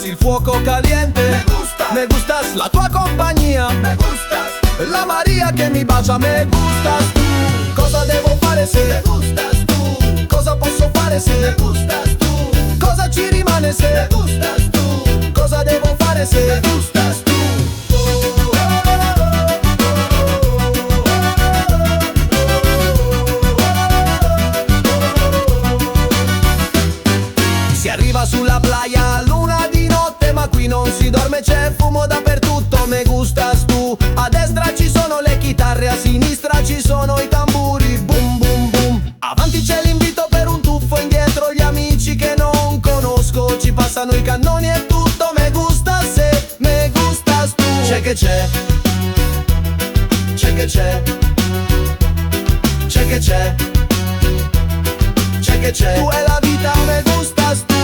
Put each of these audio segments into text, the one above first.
il fuoco caliente. Me gustas la tua compagnia. me gustas, La Maria che mi bacia. Me gustas tu. Cosa devo fare me se? gustas tú, Cosa posso fare me se? gustas tú, Cosa ci rimane me se? gustas tú, Cosa devo fare me se? gustas tú. Si arriva sulla playa, luna di notte, ma qui non si dorme, c'è fumo dappertutto. Me gustas tu. A destra ci sono le chitarre, a sinistra ci sono i tamburi. Boom boom boom. Avanti c'è l'invito per un tuffo, indietro gli amici che non conosco. Ci passano i cannoni e tutto. Me gustas se, me gustas tu. C'è che c'è, c'è che c'è, c'è che c'è, c'è che c'è. Tu è la vita, me gustas tu.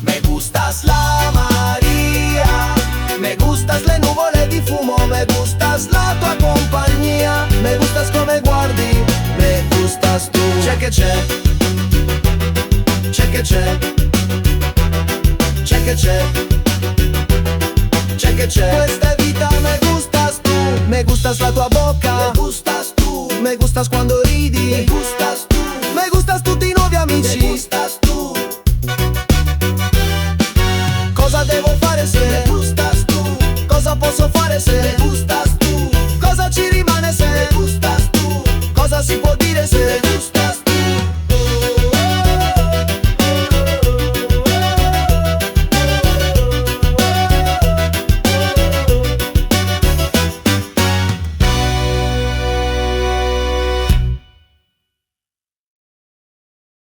Me gustas la Maria, me gustas le nuvole di fumo, me gustas la tua compagnia, me gustas come guardi, me gustas tu. C'è che c'è, c'è che c'è, c'è che c'è, c'è che c'è. Questa è vita, me gustas tu. Me gustas la tua bocca, Me gustas tú, me gustas quando ridi, me gustas tú, me gustas tutti i nuovi me amici. gustas tú, Cosa devo fare me se? gustas tú, Cosa posso fare me se? gustas tú, Cosa ci rimane me se? gustas tú, Cosa si può dire me se?